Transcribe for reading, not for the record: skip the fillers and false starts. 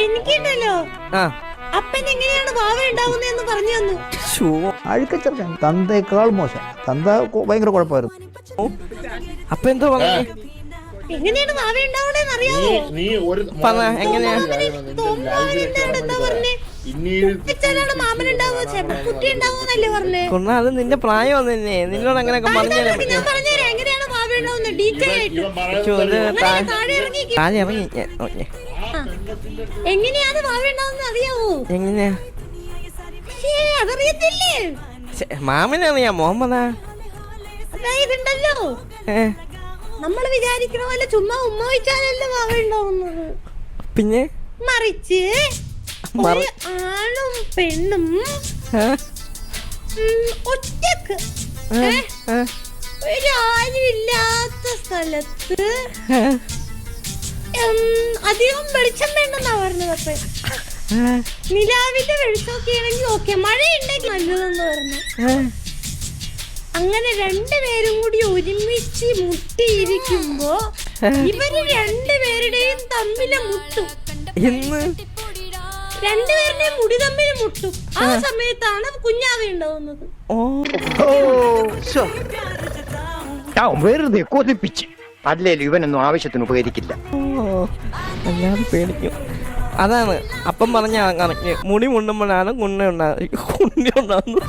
എനിക്കുണ്ടല്ലോ അപ്പൻ എങ്ങനെയാണ് വാവ ഉണ്ടാവുന്നതെന്ന് പറഞ്ഞു തന്നു. അഴുക്കച്ചെറുക്കൻ തന്തേക്കാൾ മോശം. തന്ത ഭയങ്കര കുഴപ്പമായിരുന്നു. അപ്പൊ എന്തോ പറഞ്ഞു? എങ്ങനെയാണ് വാവ ഉണ്ടാവണേന്ന് അറിയാമോ? മാമൻ ഉണ്ടാവുക കുട്ടി ഉണ്ടാവുന്നല്ലേ പറഞ്ഞേ. അത് നിന്റെ പ്രായം തന്നെ, നിന്നോട് അങ്ങനെയൊക്കെ പറഞ്ഞു. ഞാൻ പറഞ്ഞുതരാം എങ്ങനെയാണ് വാവ ഉണ്ടാവുന്നത് ഡീറ്റെയിൽ ആയിട്ട്. എങ്ങനെയാണ് വാവ ഉണ്ടാവുന്നത് അറിയാവോ? എങ്ങനെയാ? അതറിയത്തില്ലേ? മാമനറിയാം. മുഹമ്മദാ ഇതുണ്ടല്ലോ, നമ്മള് വിചാരിക്കണ പോലെ ചുമ്മാ ഉമ്മ വെച്ചാലല്ലേ വാവ ഉണ്ടാവുന്നത്. പിന്നെ മറിച്ച് ആണും പെണ്ണും ഒറ്റക്ക് ഒരാരുമില്ലാത്ത സ്ഥലത്ത് അധികം വെളിച്ചം വേണ്ടെന്നാ പറഞ്ഞത്. അപ്പൊ നിലാവിന്റെ വെളിച്ചമൊക്കെ ആണെങ്കിൽ ഓക്കെ, മഴയുണ്ടെങ്കിൽ നല്ലതെന്ന് പറഞ്ഞു. അങ്ങനെ രണ്ടുപേരും കൂടി ഒരുമിച്ച് മുട്ടിയിരിക്കുമ്പോ ഇവര് രണ്ടുപേരുടെയും തമ്മില് മുട്ടും. രണ്ടുപേരുടെയും മുടി തമ്മിൽ മുട്ടും. ആ സമയത്താണ് കുഞ്ഞാവ ഉണ്ടാവുന്നത്. വെറുതെ കൊതിപ്പിച്ച് അല്ലേലും ഇവനൊന്നും ആവശ്യത്തിന് ഉപകരിക്കില്ല. അല്ലാതെ പേടിക്കും. അതാണ് അപ്പം പറഞ്ഞ മുടി മുണ്ടുമ്പോഴാണ് കുണ്ണ ഉണ്ടാകുന്നത്.